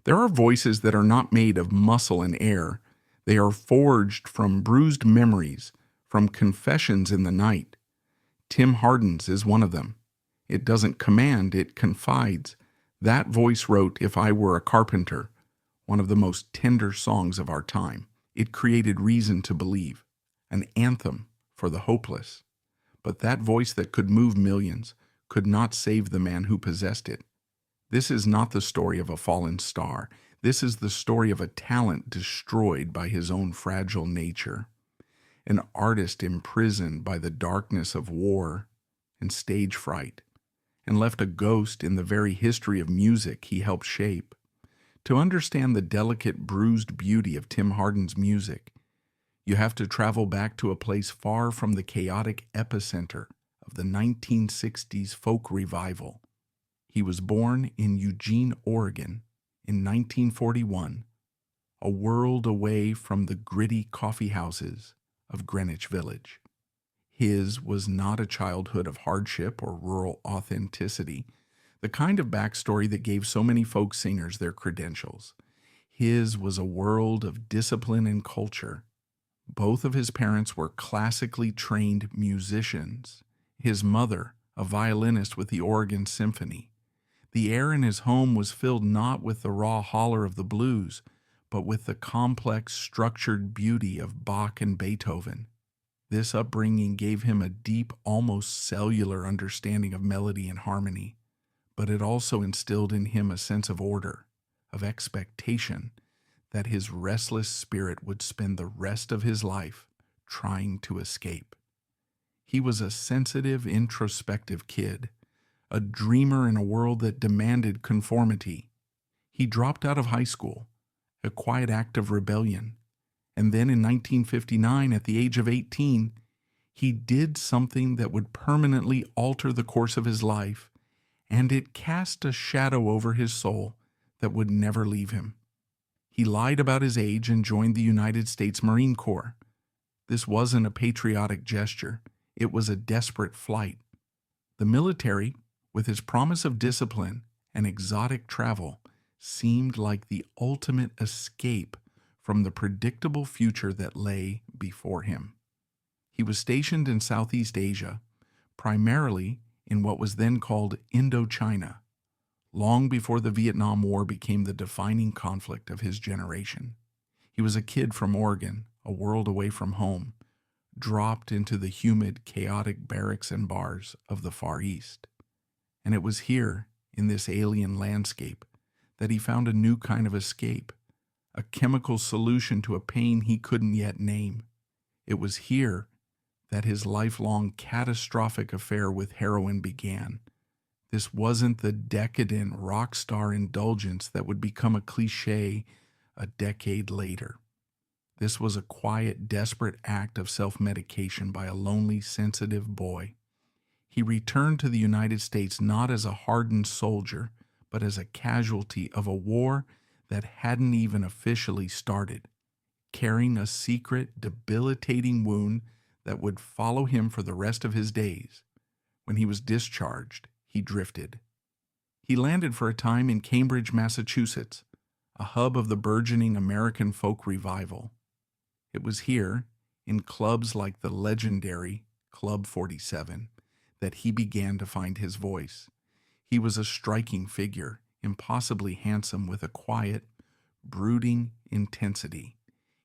There are voices that are not made of muscle and air. They are forged from bruised memories, from confessions in the night. Tim Hardin's is one of them. It doesn't command, it confides. That voice wrote If I Were a Carpenter, one of the most tender songs of our time. It created reason to believe, an anthem for the hopeless. But that voice that could move millions could not save the man who possessed it. This is not the story of a fallen star. This is the story of a talent destroyed by his own fragile nature. An artist imprisoned by the darkness of war and stage fright, and left a ghost in the very history of music he helped shape. To understand the delicate, bruised beauty of Tim Hardin's music, you have to travel back to a place far from the chaotic epicenter of the 1960s folk revival. He was born in Eugene, Oregon in 1941, a world away from the gritty coffee houses of Greenwich Village. His was not a childhood of hardship or rural authenticity, the kind of backstory that gave so many folk singers their credentials. His was a world of discipline and culture. Both of his parents were classically trained musicians. His mother, a violinist with the Oregon Symphony. The air in his home was filled not with the raw holler of the blues, but with the complex, structured beauty of Bach and Beethoven. This upbringing gave him a deep, almost cellular understanding of melody and harmony, but it also instilled in him a sense of order, of expectation, that his restless spirit would spend the rest of his life trying to escape. He was a sensitive, introspective kid, a dreamer in a world that demanded conformity. He dropped out of high school, a quiet act of rebellion, and then in 1959, at the age of 18, he did something that would permanently alter the course of his life, and it cast a shadow over his soul that would never leave him. He lied about his age and joined the United States Marine Corps. This wasn't a patriotic gesture. It was a desperate flight. The military, with its promise of discipline and exotic travel, seemed like the ultimate escape from the predictable future that lay before him. He was stationed in Southeast Asia, primarily in what was then called Indochina, long before the Vietnam War became the defining conflict of his generation. He was a kid from Oregon, a world away from home, dropped into the humid, chaotic barracks and bars of the Far East. And it was here, in this alien landscape, that he found a new kind of escape, a chemical solution to a pain he couldn't yet name. It was here that his lifelong catastrophic affair with heroin began. This wasn't the decadent rock star indulgence that would become a cliche a decade later. This was a quiet, desperate act of self-medication by a lonely, sensitive boy. He returned to the United States not as a hardened soldier, but as a casualty of a war that hadn't even officially started, carrying a secret, debilitating wound that would follow him for the rest of his days. When he was discharged, he drifted. He landed for a time in Cambridge, Massachusetts, a hub of the burgeoning American folk revival. It was here, in clubs like the legendary Club 47, that he began to find his voice. He was a striking figure, impossibly handsome with a quiet, brooding intensity.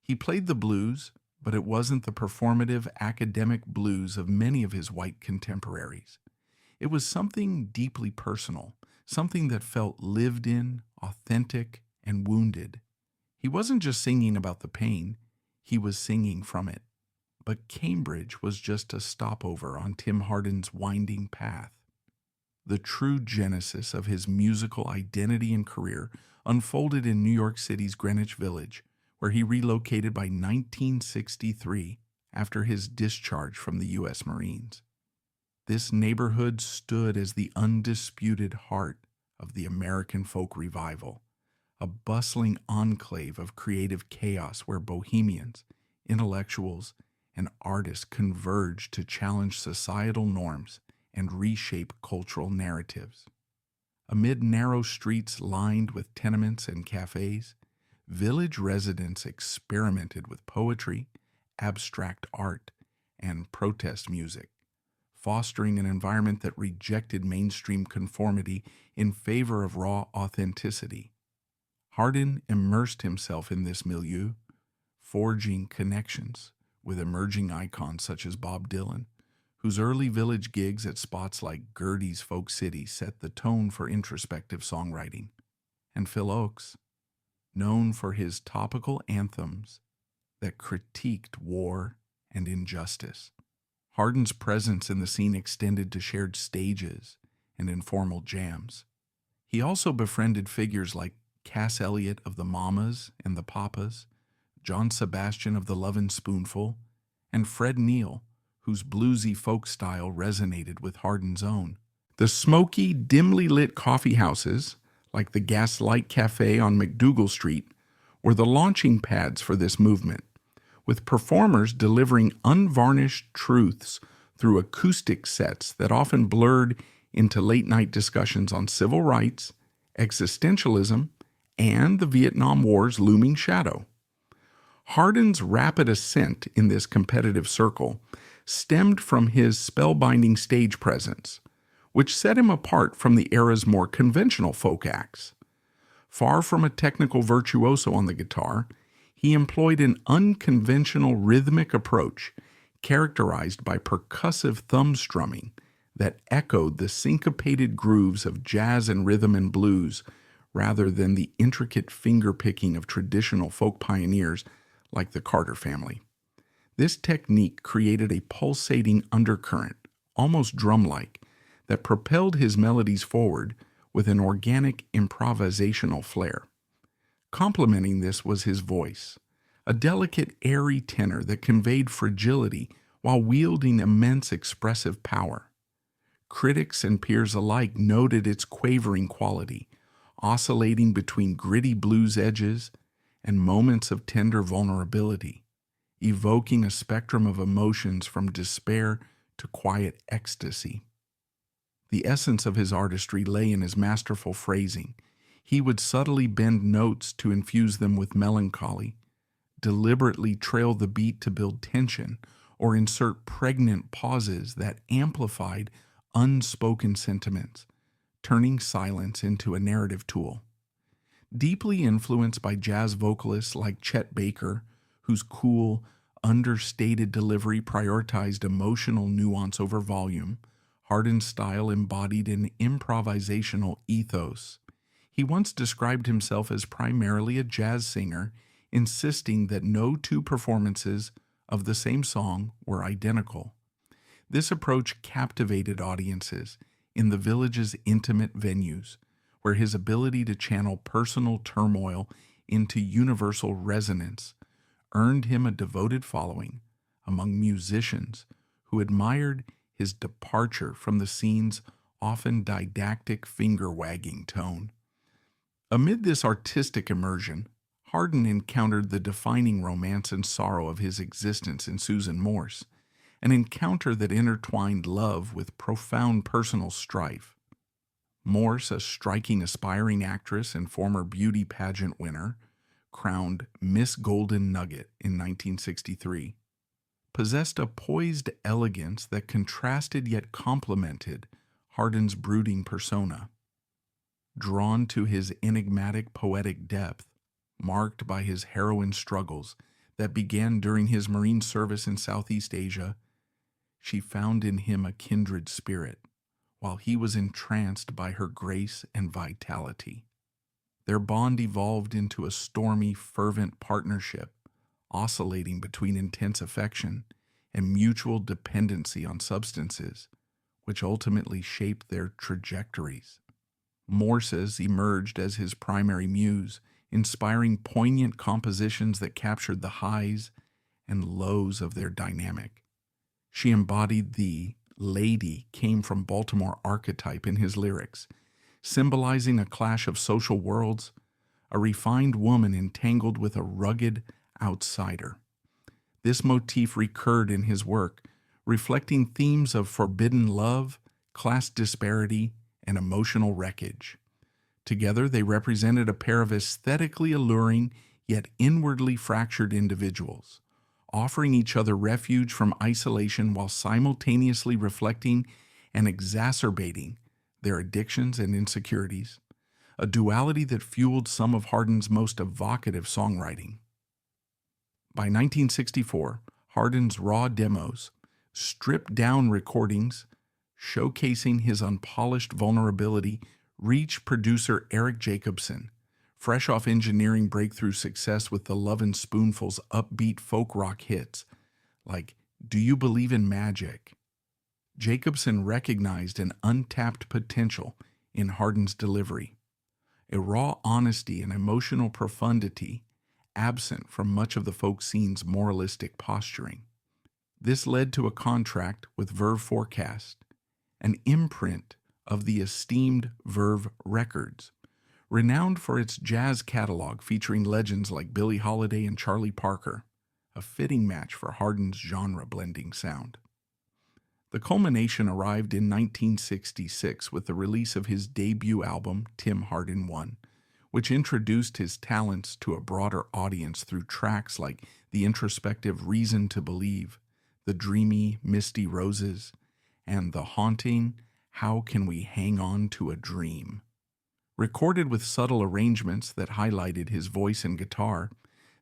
He played the blues, but it wasn't the performative, academic blues of many of his white contemporaries. It was something deeply personal, something that felt lived in, authentic, and wounded. He wasn't just singing about the pain, he was singing from it. But Cambridge was just a stopover on Tim Hardin's winding path. The true genesis of his musical identity and career unfolded in New York City's Greenwich Village, where he relocated by 1963 after his discharge from the U.S. Marines. This neighborhood stood as the undisputed heart of the American folk revival, a bustling enclave of creative chaos where bohemians, intellectuals, and artists converged to challenge societal norms and reshape cultural narratives. Amid narrow streets lined with tenements and cafes, village residents experimented with poetry, abstract art, and protest music, fostering an environment that rejected mainstream conformity in favor of raw authenticity. Hardin immersed himself in this milieu, forging connections with emerging icons such as Bob Dylan, whose early village gigs at spots like Gertie's Folk City set the tone for introspective songwriting, and Phil Ochs, known for his topical anthems that critiqued war and injustice. Hardin's presence in the scene extended to shared stages and informal jams. He also befriended figures like Cass Elliot of the Mamas and the Papas, John Sebastian of the Lovin' Spoonful, and Fred Neil, whose bluesy folk style resonated with Hardin's own. The smoky, dimly lit coffee houses, like the Gaslight Cafe on McDougal Street, were the launching pads for this movement, with performers delivering unvarnished truths through acoustic sets that often blurred into late-night discussions on civil rights, existentialism, and the Vietnam War's looming shadow. Hardin's rapid ascent in this competitive circle stemmed from his spellbinding stage presence, which set him apart from the era's more conventional folk acts. Far from a technical virtuoso on the guitar, he employed an unconventional rhythmic approach characterized by percussive thumb strumming that echoed the syncopated grooves of jazz and rhythm and blues rather than the intricate finger-picking of traditional folk pioneers like the Carter family. This technique created a pulsating undercurrent, almost drum-like, that propelled his melodies forward with an organic improvisational flair. Complementing this was his voice, a delicate, airy tenor that conveyed fragility while wielding immense expressive power. Critics and peers alike noted its quavering quality, oscillating between gritty blues edges and moments of tender vulnerability, evoking a spectrum of emotions from despair to quiet ecstasy. The essence of his artistry lay in his masterful phrasing. He would subtly bend notes to infuse them with melancholy, deliberately trail the beat to build tension, or insert pregnant pauses that amplified unspoken sentiments, turning silence into a narrative tool. Deeply influenced by jazz vocalists like Chet Baker, whose cool, understated delivery prioritized emotional nuance over volume, Hardin's style embodied an improvisational ethos. He once described himself as primarily a jazz singer, insisting that no two performances of the same song were identical. This approach captivated audiences in the village's intimate venues, where his ability to channel personal turmoil into universal resonance earned him a devoted following among musicians who admired his departure from the scene's often didactic finger-wagging tone. Amid this artistic immersion, Hardin encountered the defining romance and sorrow of his existence in Susan Morse, an encounter that intertwined love with profound personal strife. Morse, a striking aspiring actress and former beauty pageant winner, crowned Miss Golden Nugget in 1963, possessed a poised elegance that contrasted yet complemented Hardin's brooding persona. Drawn to his enigmatic poetic depth, marked by his heroine struggles that began during his Marine service in Southeast Asia, she found in him a kindred spirit, while he was entranced by her grace and vitality. Their bond evolved into a stormy, fervent partnership, oscillating between intense affection and mutual dependency on substances, which ultimately shaped their trajectories. Morse's emerged as his primary muse, inspiring poignant compositions that captured the highs and lows of their dynamic. She embodied the lady came from Baltimore archetype in his lyrics, symbolizing a clash of social worlds, a refined woman entangled with a rugged outsider. This motif recurred in his work, reflecting themes of forbidden love, class disparity, and emotional wreckage. Together, they represented a pair of aesthetically alluring yet inwardly fractured individuals, offering each other refuge from isolation while simultaneously reflecting and exacerbating their addictions and insecurities, a duality that fueled some of Hardin's most evocative songwriting. By 1964, Hardin's raw demos, stripped-down recordings showcasing his unpolished vulnerability, reached producer Eric Jacobson, fresh off engineering breakthrough success with the Lovin' Spoonful's upbeat folk rock hits like Do You Believe in Magic? Jacobson recognized an untapped potential in Hardin's delivery, a raw honesty and emotional profundity absent from much of the folk scene's moralistic posturing. This led to a contract with Verve Forecast, an imprint of the esteemed Verve Records, renowned for its jazz catalog featuring legends like Billie Holiday and Charlie Parker, a fitting match for Hardin's genre-blending sound. The culmination arrived in 1966 with the release of his debut album, Tim Hardin 1, which introduced his talents to a broader audience through tracks like the introspective Reason to Believe, the dreamy Misty Roses, and the haunting How Can We Hang On to a Dream. Recorded with subtle arrangements that highlighted his voice and guitar,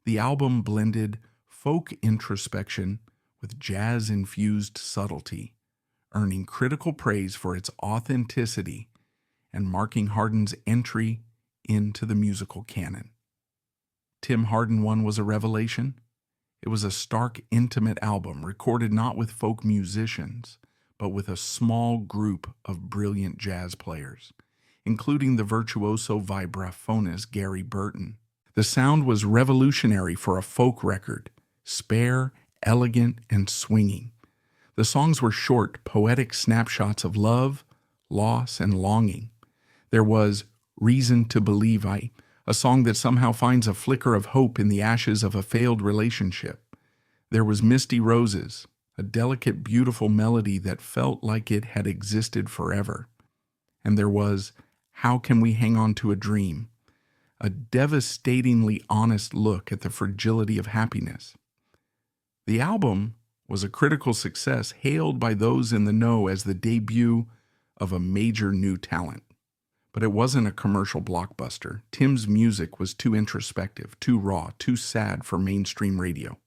the album blended folk introspection with jazz-infused subtlety, earning critical praise for its authenticity and marking Hardin's entry into the musical canon. Tim Hardin 1 was a revelation. It was a stark, intimate album recorded not with folk musicians, but with a small group of brilliant jazz players, including the virtuoso vibraphonist Gary Burton. The sound was revolutionary for a folk record, spare, elegant, and swinging. The songs were short, poetic snapshots of love, loss, and longing. There was Reason to Believe, a song that somehow finds a flicker of hope in the ashes of a failed relationship. There was Misty Roses, a delicate, beautiful melody that felt like it had existed forever. And there was How Can We Hang On to a Dream, a devastatingly honest look at the fragility of happiness. The album was a critical success, hailed by those in the know as the debut of a major new talent. But it wasn't a commercial blockbuster. Tim's music was too introspective, too raw, too sad for mainstream radio.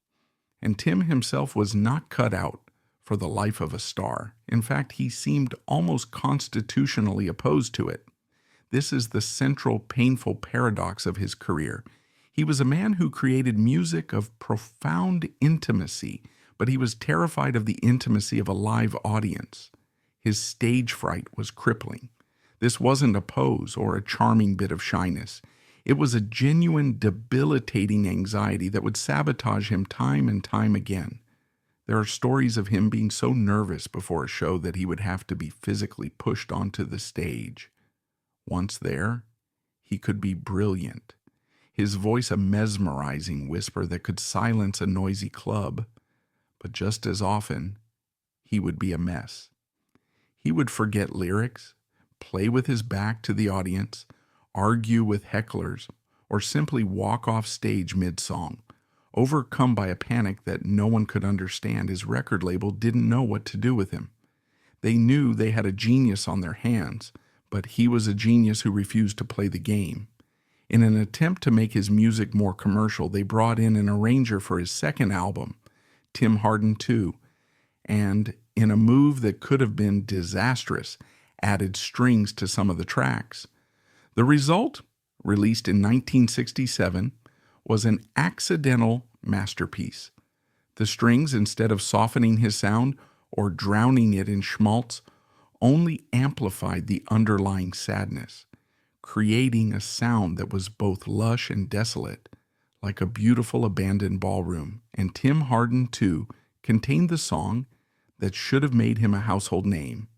And Tim himself was not cut out for the life of a star. In fact, he seemed almost constitutionally opposed to it. This is the central, painful paradox of his career. He was a man who created music of profound intimacy, but he was terrified of the intimacy of a live audience. His stage fright was crippling. This wasn't a pose or a charming bit of shyness. It was a genuine, debilitating anxiety that would sabotage him time and time again. There are stories of him being so nervous before a show that he would have to be physically pushed onto the stage. Once there, he could be brilliant, his voice a mesmerizing whisper that could silence a noisy club. But just as often, he would be a mess. He would forget lyrics, play with his back to the audience, argue with hecklers, or simply walk off stage mid-song. Overcome by a panic that no one could understand, his record label didn't know what to do with him. They knew they had a genius on their hands, but he was a genius who refused to play the game. In an attempt to make his music more commercial, they brought in an arranger for his second album, Tim Hardin 2, and in a move that could have been disastrous, added strings to some of the tracks. The result, released in 1967, was an accidental masterpiece. The strings, instead of softening his sound or drowning it in schmaltz, only amplified the underlying sadness, creating a sound that was both lush and desolate, like a beautiful abandoned ballroom. And Tim Hardin 2 contained the song that should have made him a household name,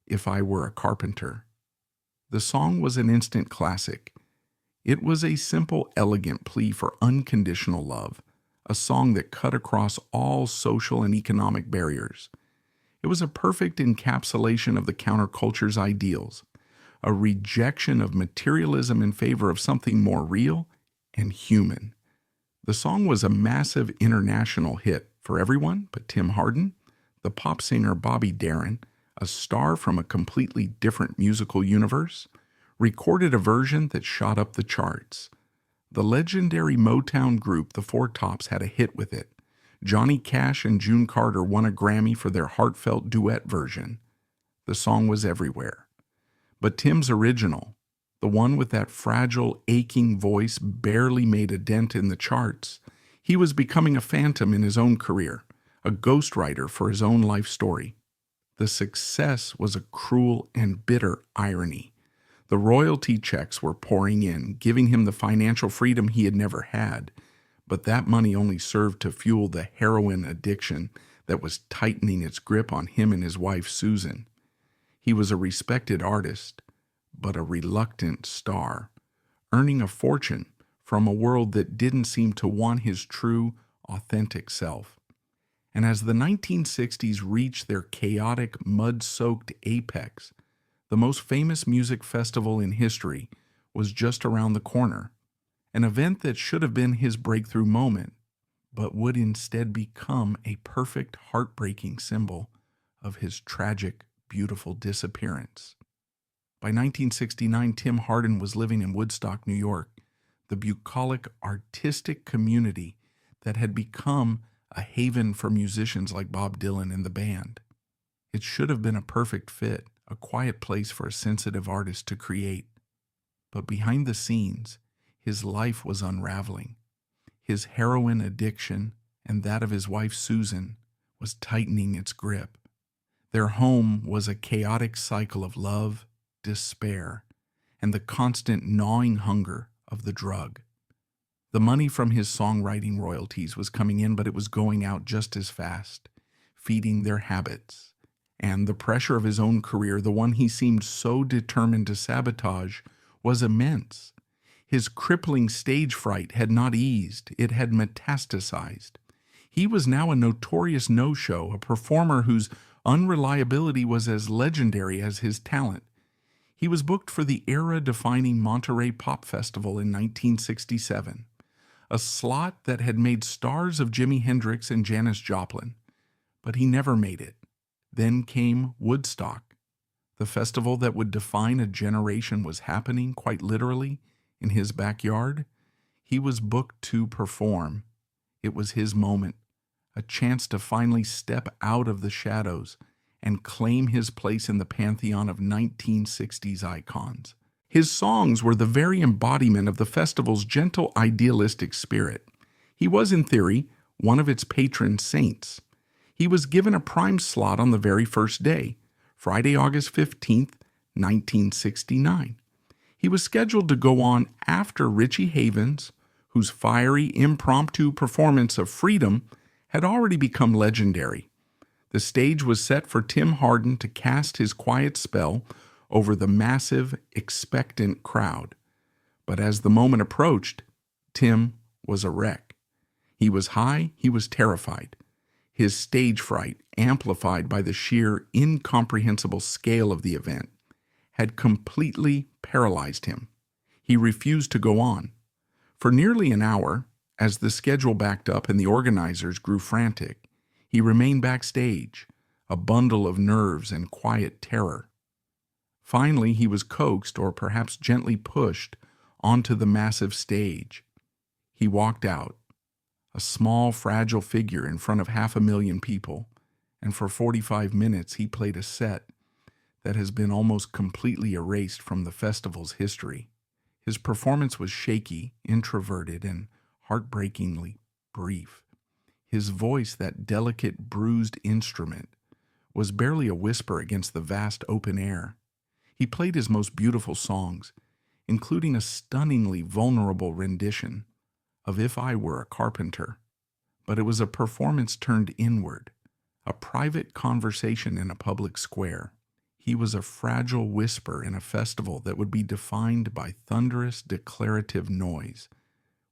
If I Were a Carpenter. The song was an instant classic. It was a simple, elegant plea for unconditional love, a song that cut across all social and economic barriers. It was a perfect encapsulation of the counterculture's ideals, a rejection of materialism in favor of something more real and human. The song was a massive international hit for everyone but Tim Hardin. The pop singer Bobby Darin, a star from a completely different musical universe, recorded a version that shot up the charts. The legendary Motown group The Four Tops had a hit with it. Johnny Cash and June Carter won a Grammy for their heartfelt duet version. The song was everywhere. But Tim's original, the one with that fragile, aching voice, barely made a dent in the charts. He was becoming a phantom in his own career, a ghostwriter for his own life story. The success was a cruel and bitter irony. The royalty checks were pouring in, giving him the financial freedom he had never had, but that money only served to fuel the heroin addiction that was tightening its grip on him and his wife, Susan. He was a respected artist, but a reluctant star, earning a fortune from a world that didn't seem to want his true, authentic self. And as the 1960s reached their chaotic, mud-soaked apex, the most famous music festival in history was just around the corner, an event that should have been his breakthrough moment, but would instead become a perfect, heartbreaking symbol of his tragic, beautiful disappearance. By 1969, Tim Hardin was living in Woodstock, New York, the bucolic, artistic community that had become a haven for musicians like Bob Dylan and the band. It should have been a perfect fit, a quiet place for a sensitive artist to create. But behind the scenes, his life was unraveling. His heroin addiction and that of his wife Susan was tightening its grip. Their home was a chaotic cycle of love, despair, and the constant gnawing hunger of the drug. The money from his songwriting royalties was coming in, but it was going out just as fast, feeding their habits. And the pressure of his own career, the one he seemed so determined to sabotage, was immense. His crippling stage fright had not eased, it had metastasized. He was now a notorious no-show, a performer whose unreliability was as legendary as his talent. He was booked for the era-defining Monterey Pop Festival in 1967, a slot that had made stars of Jimi Hendrix and Janis Joplin, but he never made it. Then came Woodstock. The festival that would define a generation was happening, quite literally, in his backyard. He was booked to perform. It was his moment, a chance to finally step out of the shadows and claim his place in the pantheon of 1960s icons. His songs were the very embodiment of the festival's gentle, idealistic spirit. He was, in theory, one of its patron saints. He was given a prime slot on the very first day, Friday, August 15th, 1969. He was scheduled to go on after Richie Havens, whose fiery, impromptu performance of Freedom had already become legendary. The stage was set for Tim Hardin to cast his quiet spell over the massive, expectant crowd. But as the moment approached, Tim was a wreck. He was high, he was terrified. His stage fright, amplified by the sheer, incomprehensible scale of the event, had completely paralyzed him. He refused to go on. For nearly an hour, as the schedule backed up and the organizers grew frantic, he remained backstage, a bundle of nerves and quiet terror. Finally, he was coaxed, or perhaps gently pushed, onto the massive stage. He walked out, a small, fragile figure in front of 500,000 people, and for 45 minutes he played a set that has been almost completely erased from the festival's history. His performance was shaky, introverted, and heartbreakingly brief. His voice, that delicate, bruised instrument, was barely a whisper against the vast open air. He played his most beautiful songs, including a stunningly vulnerable rendition of If I Were a Carpenter. But it was a performance turned inward, a private conversation in a public square. He was a fragile whisper in a festival that would be defined by thunderous declarative noise.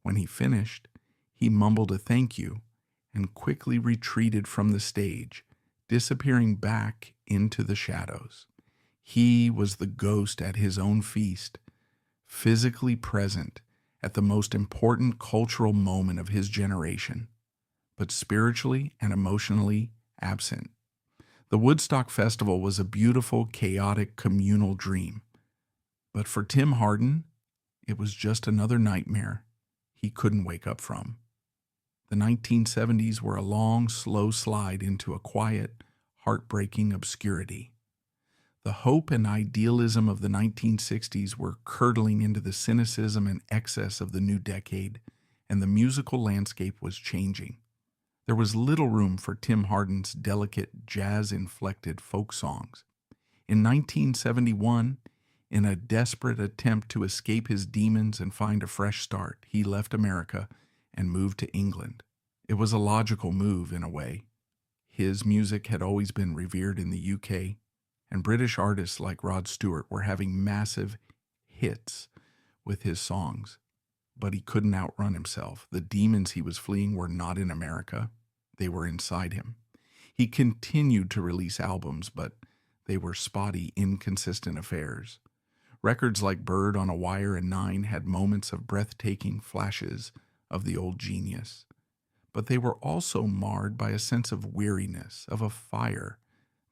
When he finished, he mumbled a thank you and quickly retreated from the stage, disappearing back into the shadows. He was the ghost at his own feast, physically present at the most important cultural moment of his generation, but spiritually and emotionally absent. The Woodstock Festival was a beautiful, chaotic, communal dream. But for Tim Hardin, it was just another nightmare he couldn't wake up from. The 1970s were a long, slow slide into a quiet, heartbreaking obscurity. The hope and idealism of the 1960s were curdling into the cynicism and excess of the new decade, and the musical landscape was changing. There was little room for Tim Hardin's delicate, jazz-inflected folk songs. In 1971, in a desperate attempt to escape his demons and find a fresh start, he left America and moved to England. It was a logical move in a way. His music had always been revered in the UK, and British artists like Rod Stewart were having massive hits with his songs. But he couldn't outrun himself. The demons he was fleeing were not in America. They were inside him. He continued to release albums, but they were spotty, inconsistent affairs. Records like Bird on a Wire and Nine had moments of breathtaking flashes of the old genius. But they were also marred by a sense of weariness, of a fire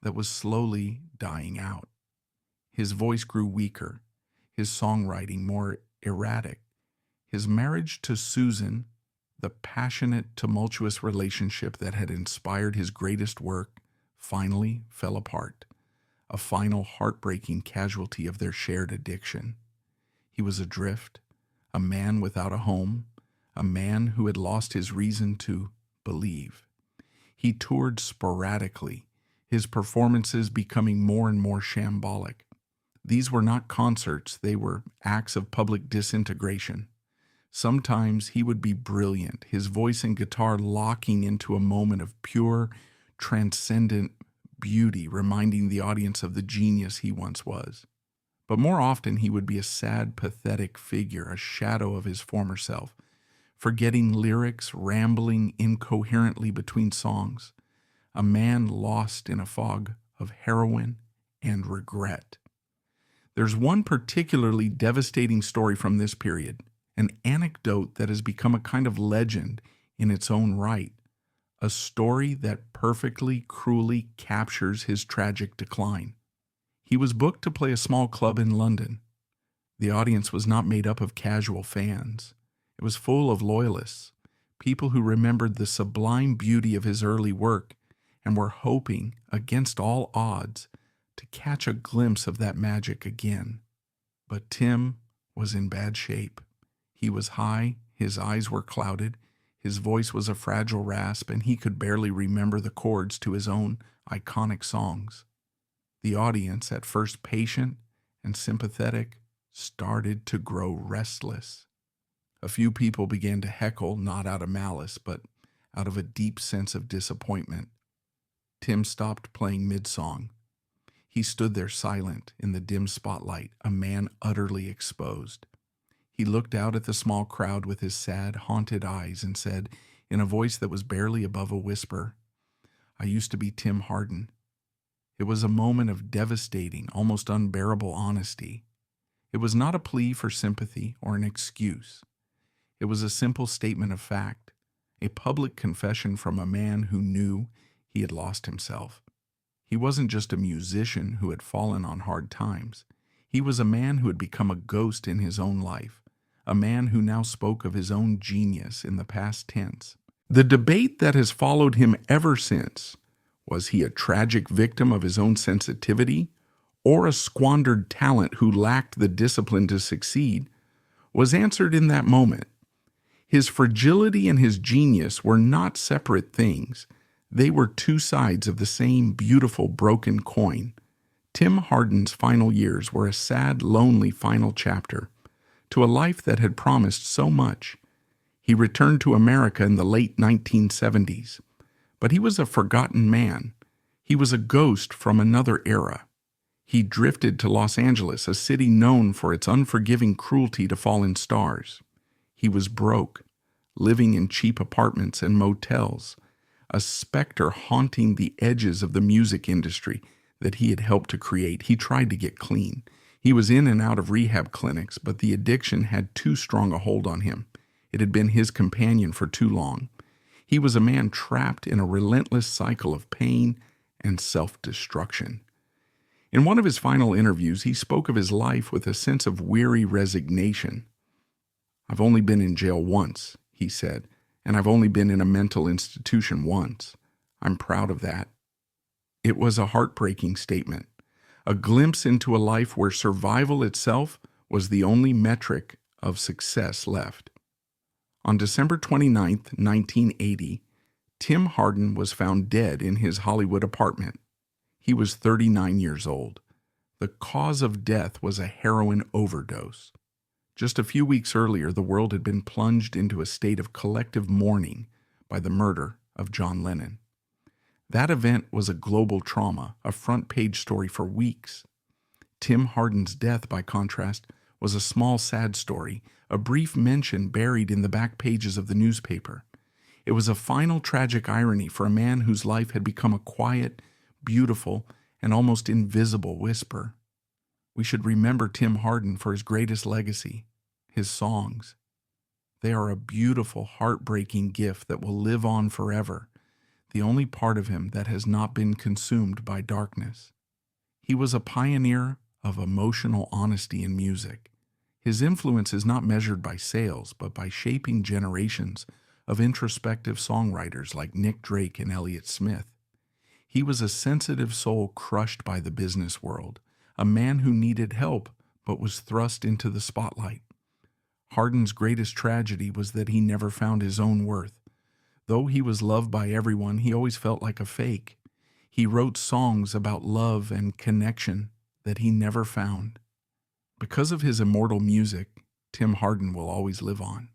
that was slowly dying out. His voice grew weaker, his songwriting more erratic. His marriage to Susan, the passionate, tumultuous relationship that had inspired his greatest work, finally fell apart, a final heartbreaking casualty of their shared addiction. He was adrift, a man without a home, a man who had lost his reason to believe. He toured sporadically, his performances becoming more and more shambolic. These were not concerts, they were acts of public disintegration. Sometimes he would be brilliant, his voice and guitar locking into a moment of pure, transcendent beauty, reminding the audience of the genius he once was. But more often he would be a sad, pathetic figure, a shadow of his former self, forgetting lyrics, rambling incoherently between songs, a man lost in a fog of heroin and regret. There's one particularly devastating story from this period, an anecdote that has become a kind of legend in its own right, a story that perfectly, cruelly captures his tragic decline. He was booked to play a small club in London. The audience was not made up of casual fans. It was full of loyalists, people who remembered the sublime beauty of his early work and were hoping, against all odds, to catch a glimpse of that magic again. But Tim was in bad shape. He was high, his eyes were clouded, his voice was a fragile rasp, and he could barely remember the chords to his own iconic songs. The audience, at first patient and sympathetic, started to grow restless. A few people began to heckle, not out of malice, but out of a deep sense of disappointment. Tim stopped playing mid-song. He stood there silent in the dim spotlight, a man utterly exposed. He looked out at the small crowd with his sad, haunted eyes and said, in a voice that was barely above a whisper, "I used to be Tim Hardin." It was a moment of devastating, almost unbearable honesty. It was not a plea for sympathy or an excuse. It was a simple statement of fact, a public confession from a man who knew he had lost himself. He wasn't just a musician who had fallen on hard times. He was a man who had become a ghost in his own life, a man who now spoke of his own genius in the past tense. The debate that has followed him ever since, was he a tragic victim of his own sensitivity or a squandered talent who lacked the discipline to succeed, was answered in that moment. His fragility and his genius were not separate things. They were two sides of the same beautiful broken coin. Tim Hardin's final years were a sad, lonely final chapter to a life that had promised so much. He returned to America in the late 1970s, but he was a forgotten man. He was a ghost from another era. He drifted to Los Angeles, a city known for its unforgiving cruelty to fallen stars. He was broke, living in cheap apartments and motels, a specter haunting the edges of the music industry, that he had helped to create, he tried to get clean. He was in and out of rehab clinics, but the addiction had too strong a hold on him. It had been his companion for too long. He was a man trapped in a relentless cycle of pain and self-destruction. In one of his final interviews, he spoke of his life with a sense of weary resignation. "I've only been in jail once," he said, "and I've only been in a mental institution once. I'm proud of that." It was a heartbreaking statement, a glimpse into a life where survival itself was the only metric of success left. On December 29, 1980, Tim Hardin was found dead in his Hollywood apartment. He was 39 years old. The cause of death was a heroin overdose. Just a few weeks earlier, the world had been plunged into a state of collective mourning by the murder of John Lennon. That event was a global trauma, a front-page story for weeks. Tim Hardin's death, by contrast, was a small, sad story, a brief mention buried in the back pages of the newspaper. It was a final tragic irony for a man whose life had become a quiet, beautiful, and almost invisible whisper. We should remember Tim Hardin for his greatest legacy, his songs. They are a beautiful, heartbreaking gift that will live on forever, the only part of him that has not been consumed by darkness. He was a pioneer of emotional honesty in music. His influence is not measured by sales, but by shaping generations of introspective songwriters like Nick Drake and Elliott Smith. He was a sensitive soul crushed by the business world, a man who needed help but was thrust into the spotlight. Hardin's greatest tragedy was that he never found his own worth. Though he was loved by everyone, he always felt like a fake. He wrote songs about love and connection that he never found. Because of his immortal music, Tim Hardin will always live on.